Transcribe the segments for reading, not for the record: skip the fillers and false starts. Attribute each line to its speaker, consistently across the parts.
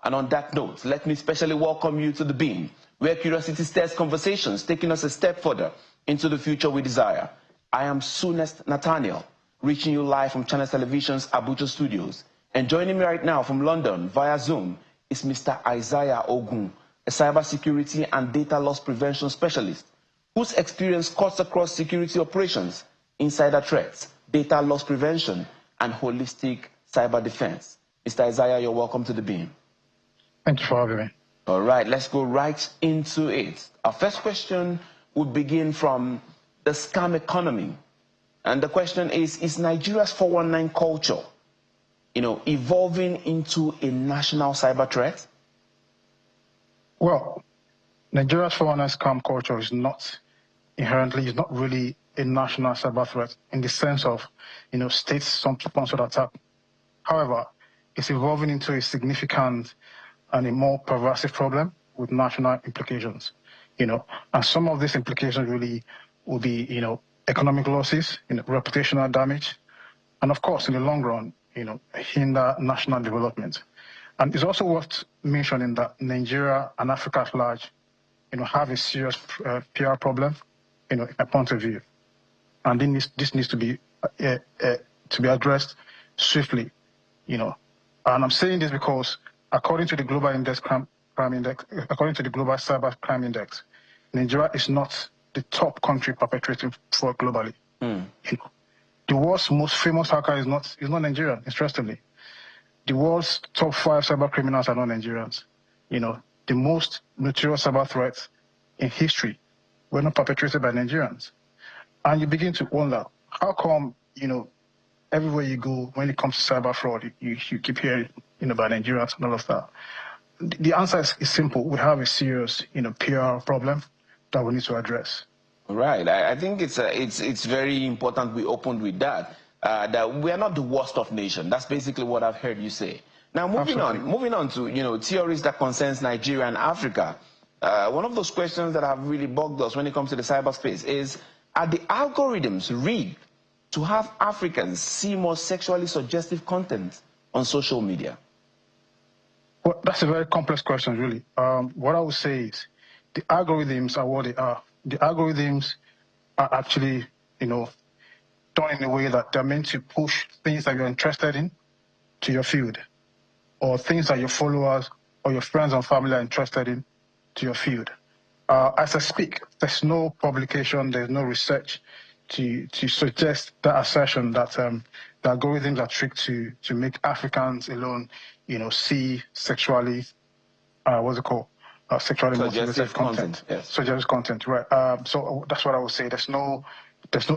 Speaker 1: And on that note, let me specially welcome you to The Beam, where curiosity stirs conversations, taking us a step further into the future we desire. I am Soonest Nathaniel, reaching you live from Channels Television's Abuja studios. And joining me right now from London via Zoom is Mr. Isaiah Ogun, a cybersecurity and data loss prevention specialist whose experience cuts across security operations, insider threats, data loss prevention, and holistic cyber defense. Mr. Isaiah, you're welcome to The Beam.
Speaker 2: Thank you for having me.
Speaker 1: All right, let's go right into it. Our first question would begin from the scam economy. And the question is Nigeria's 419 culture, evolving into a national cyber threat?
Speaker 2: Well, Nigeria's 419 scam culture is not really a national cyber threat in the sense of, state-sponsored attack. However, it's evolving into a significant and a more pervasive problem with national implications, and some of these implications really will be, economic losses, reputational damage, and of course, in the long run, hinder national development. And it's also worth mentioning that Nigeria and Africa at large, have a serious PR problem, in my point of view, and this needs to be addressed swiftly, And I'm saying this because according to the Global Global Cyber Crime Index, Nigeria is not the top country perpetrating fraud globally. The world's most famous hacker is not Nigerian, interestingly. The world's top 5 cyber criminals are not Nigerians. The most notorious cyber threats in history were not perpetrated by Nigerians. And you begin to wonder, how come, everywhere you go, when it comes to cyber fraud, you keep hearing, about Nigerians and all of that. The answer is simple. We have a serious, PR problem that we need to address.
Speaker 1: Right. I think it's very important we opened with that. That we are not the worst of nation. That's basically what I've heard you say. Now, moving on to theories that concerns Nigeria and Africa. One of those questions that have really bugged us when it comes to the cyberspace is: are the algorithms rigged to have Africans see more sexually suggestive content on social media?
Speaker 2: Well, that's a very complex question, really. What I would say is the algorithms are what they are. The algorithms are actually, done in a way that they're meant to push things that you're interested in to your feed, or things that your followers or your friends and family are interested in to your feed. As I speak, there's no publication, there's no research to suggest that assertion that the algorithms are tricked to make Africans alone, see sexually, sexually motivated content.
Speaker 1: Yes.
Speaker 2: Suggestive content, right? So that's what I would say. There's no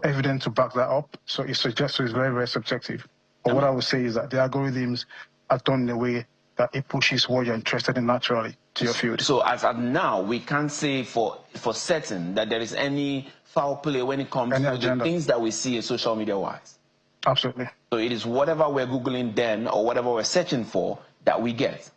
Speaker 2: evidence to back that up. So it suggests it's very, very subjective. But what I would say is that the algorithms are done in a way that it pushes what you're interested in naturally to your field.
Speaker 1: So as of now, we can't say for certain that there is any foul play when it comes to the things that we see in social media wise.
Speaker 2: Absolutely.
Speaker 1: So it is whatever we're Googling then or whatever we're searching for that we get.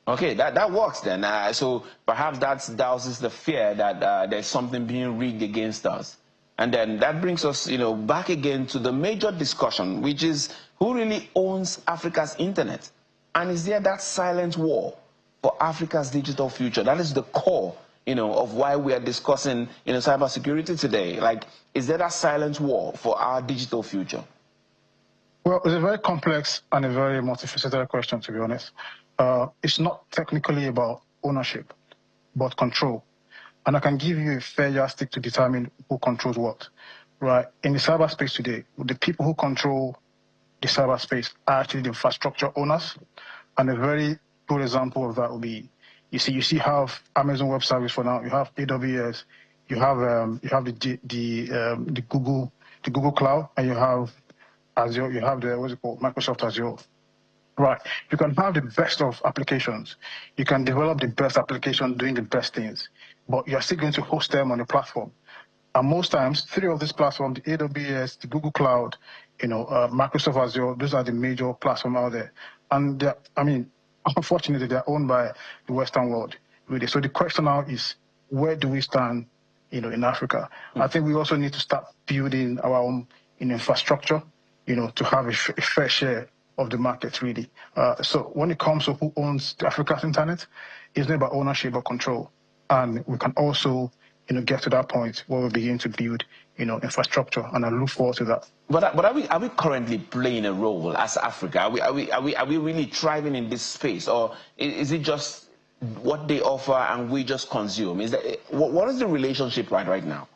Speaker 1: Okay, that works then. So perhaps that douses the fear that there's something being rigged against us. And then that brings us, back again to the major discussion, which is who really owns Africa's internet? And is there that silent war for Africa's digital future? That is the core, of why we are discussing, cybersecurity today. Like, is there that silent war for our digital future?
Speaker 2: Well, it's a very complex and a very multifaceted question, to be honest. It's not technically about ownership, but control. And I can give you a fair yardstick to determine who controls what, right? In the cyberspace today, the people who control the cyberspace are actually the infrastructure owners. And a very good example of that would be, you have Amazon Web Service for now, you have AWS, you have the Google Cloud, and you have Azure, you have Microsoft Azure. Right. You can have the best of applications. You can develop the best application doing the best things, but you're still going to host them on the platform. And most times, 3 of these platforms, the AWS, the Google Cloud, Microsoft Azure, those are the major platforms out there. And unfortunately, they're owned by the Western world, really. So the question now is, where do we stand, in Africa? I think we also need to start building our own infrastructure, to have a fair share of the market, really. So when it comes to who owns the Africa's internet, it's not about ownership or control. And we can also, get to that point where we begin to build, infrastructure, and I look forward to that.
Speaker 1: But are we currently playing a role as Africa? Are we really thriving in this space, or is it just what they offer and we just consume? What is the relationship right now?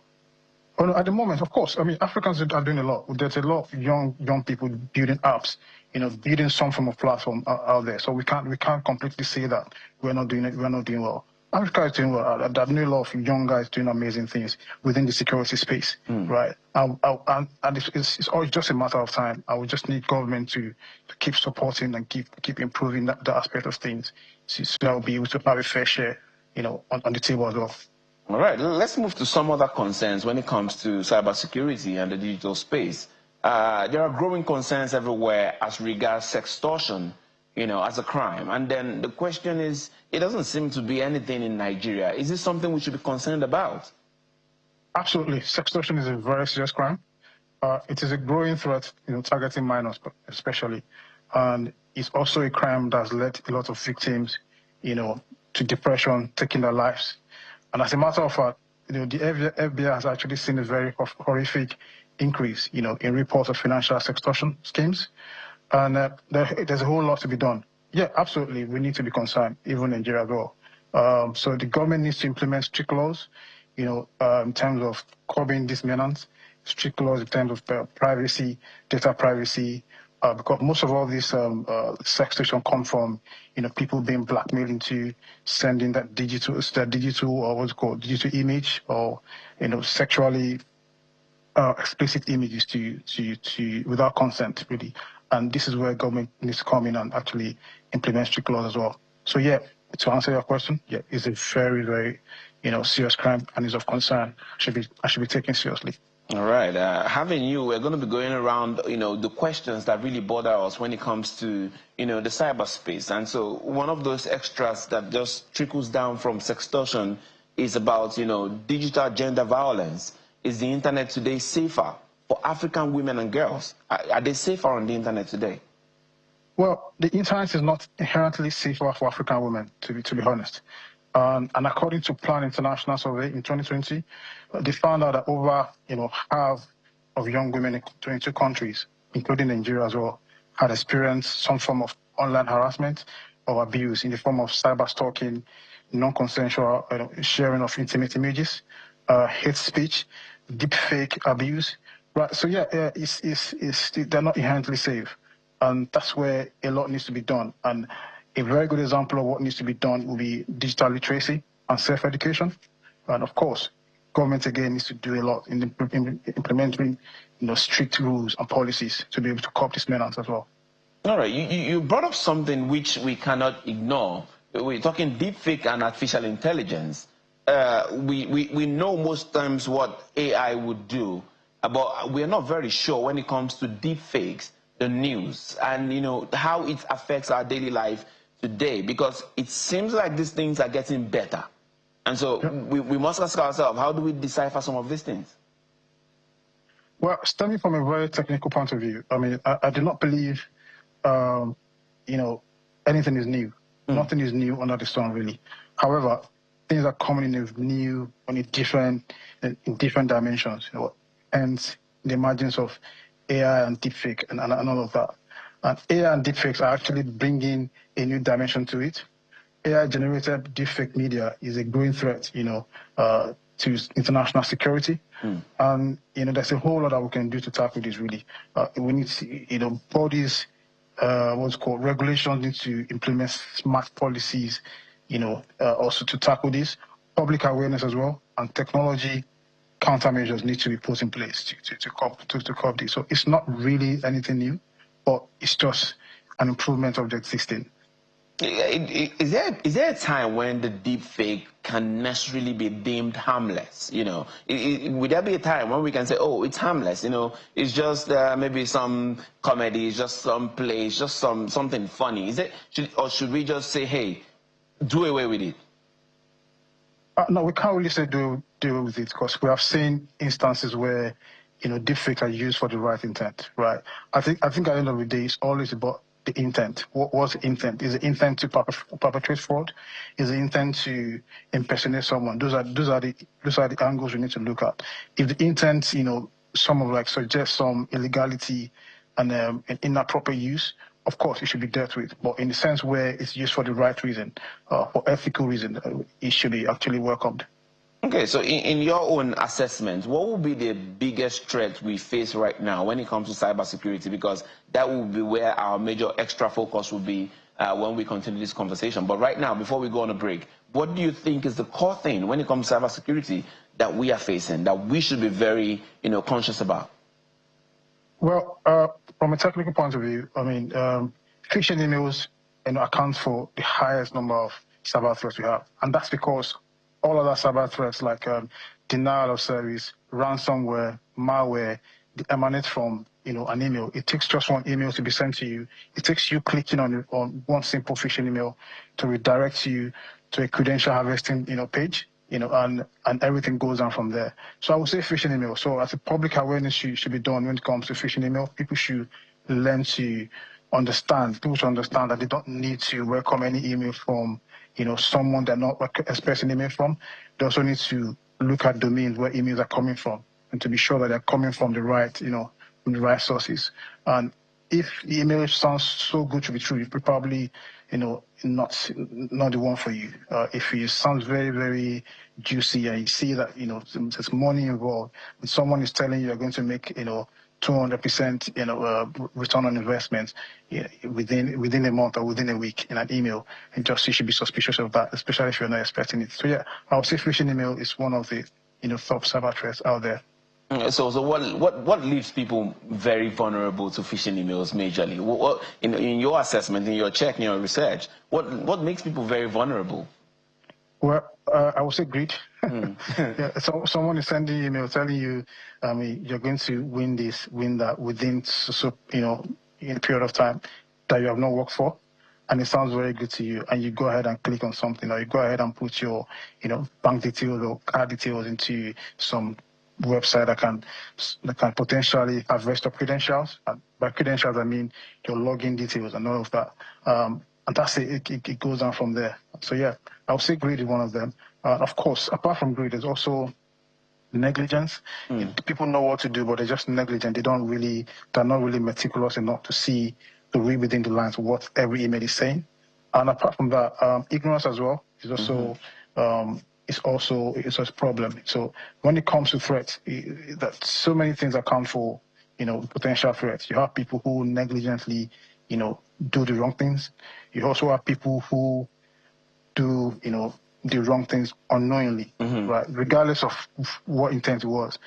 Speaker 2: Well, at the moment, of course, I mean, Africans are doing a lot. There's a lot of young people building apps, building some form of platform out there. So we can't completely say that we're not doing it. We're not doing well. Africa is doing well. I know a lot of young guys doing amazing things within the security space, right? And it's always just a matter of time. I would just need government to keep supporting and keep improving that aspect of things, so I'll be able to have a fair share, on the table as well.
Speaker 1: All right, let's move to some other concerns when it comes to cybersecurity and the digital space. There are growing concerns everywhere as regards sextortion, as a crime. And then the question is, it doesn't seem to be anything in Nigeria. Is this something we should be concerned about?
Speaker 2: Absolutely. Sextortion is a very serious crime. It is a growing threat, targeting minors especially. And it's also a crime that's led a lot of victims, to depression, taking their lives. And as a matter of fact, the FBI has actually seen a very horrific increase, in reports of financial sextortion schemes. And there's a whole lot to be done. Yeah, absolutely. We need to be concerned, even in Nigeria as well. So the government needs to implement strict laws, in terms of curbing this menace, strict laws in terms of privacy, data privacy, because most of all this sextortion come from, people being blackmailed into sending that digital or what's called digital image, or sexually explicit images to without consent, really. And this is where government needs to come in and actually implement strict laws as well. So yeah, to answer your question, yeah, it's a very, very, serious crime and is of concern. I should be taken seriously.
Speaker 1: All right. Having you, we're going to be going around, the questions that really bother us when it comes to, the cyberspace. And so one of those extras that just trickles down from sextortion is about, digital gender violence. Is the internet today safer for African women and girls? Are they safer on the internet today?
Speaker 2: Well, the internet is not inherently safer for African women, to be honest. And according to Plan International Survey in 2020, they found out that over half of young women in 22 countries, including Nigeria as well, had experienced some form of online harassment or abuse in the form of cyber stalking, non-consensual sharing of intimate images, hate speech, deep fake abuse. Right. So yeah, they're not inherently safe, and that's where a lot needs to be done. And a very good example of what needs to be done will be digital literacy and self-education. And of course, government again needs to do a lot in implementing, strict rules and policies to be able to curb this menace as well.
Speaker 1: All right, you brought up something which we cannot ignore. We're talking deepfake and artificial intelligence. We know most times what AI would do, but we're not very sure when it comes to deepfakes, the news, and how it affects our daily life today, because it seems like these things are getting better. And so we must ask ourselves, how do we decipher some of these things?
Speaker 2: Well, stemming from a very technical point of view, I mean, I do not believe, anything is new. Nothing is new under the sun, really. However, things are coming in different dimensions, and the emergence of AI and deepfake and all of that. And AI and deepfakes are actually bringing a new dimension to it. AI-generated deepfake media is a growing threat, to international security. And, there's a whole lot that we can do to tackle this, really. We need to, bodies, what's called regulations need to implement smart policies, also to tackle this. Public awareness as well, and technology countermeasures need to be put in place to curb this. So it's not really anything new, but it's just an improvement of the existing.
Speaker 1: Is there a time when the deepfake can necessarily be deemed harmless? Would there be a time when we can say, oh, it's harmless? It's just maybe some comedy, it's just some play, it's just something funny. Or should we just say, hey, do away with it?
Speaker 2: No, we can't really say do away with it, because we have seen instances where deepfakes are used for the right intent, right? I think at the end of the day, it's always about the intent. What's the intent? Is the intent to perpetrate fraud? Is the intent to impersonate someone? Those are the angles we need to look at. If the intent, some of like suggests some illegality and an inappropriate use, of course it should be dealt with. But in the sense where it's used for the right reason, for ethical reason, it should be actually welcomed.
Speaker 1: Okay, so in your own assessment, what will be the biggest threat we face right now when it comes to cybersecurity? Because that will be where our major extra focus will be when we continue this conversation. But right now, before we go on a break, what do you think is the core thing when it comes to cybersecurity that we are facing, that we should be very, conscious about?
Speaker 2: Well, from a technical point of view, I mean, phishing emails account for the highest number of cyber threats we have, and that's because all other cyber threats like denial of service, ransomware, malware, they emanate from an email. It takes just one email to be sent to you. It takes you clicking on one simple phishing email to redirect you to a credential harvesting page, and everything goes on from there. So I would say phishing email. So as a public awareness should be done when it comes to phishing email. People should learn to understand. People should understand that they don't need to welcome any email from someone they're not expecting email from. They also need to look at domains where emails are coming from and to be sure that they're coming from the right, from the right sources. And if the email sounds so good to be true, you're probably, not the one for you. If it sounds very, very juicy and you see that, there's money involved, and someone is telling you you're going to make, 200% return on investment within a month or within a week in an email, and just you should be suspicious of that, especially if you're not expecting it. So yeah, I would say phishing email is one of the top cyber threats out there.
Speaker 1: So what leaves people very vulnerable to phishing emails majorly? What in your assessment, in your check, in your research, what makes people very vulnerable?
Speaker 2: Well, I would say greed. Yeah, so someone is sending email telling you, you're going to win this, win that within in a period of time that you have not worked for, and it sounds very good to you, and you go ahead and click on something, or you go ahead and put your, bank details or card details into some website that can potentially harvest your credentials. And by credentials, I mean your login details and all of that. And that's it. It goes on from there. So yeah, I would say greed is one of them. Of course, apart from greed, there's also negligence. People know what to do, but they're just negligent. They're not really meticulous enough to read within the lines what every email is saying. And apart from that, ignorance as well is also it's a problem. So when it comes to threats, that so many things account for potential threats. You have people who negligently do the wrong things. You also have people who do the wrong things unknowingly, right? Regardless of what intent it was,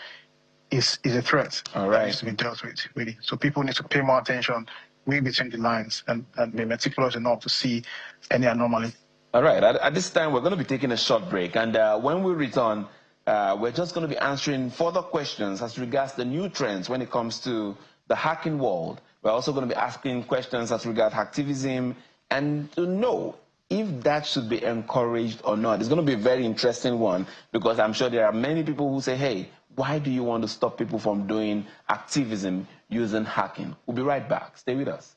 Speaker 2: is a threat.
Speaker 1: All right.
Speaker 2: That needs to be dealt with, really. So people need to pay more attention, read between the lines, and be meticulous enough to see any anomaly.
Speaker 1: All right. At this time, we're going to be taking a short break, and when we return, we're just going to be answering further questions as regards the new trends when it comes to the hacking world. We're also going to be asking questions as regards hacktivism and to know if that should be encouraged or not. It's going to be a very interesting one because I'm sure there are many people who say, hey, why do you want to stop people from doing activism using hacking? We'll be right back. Stay with us.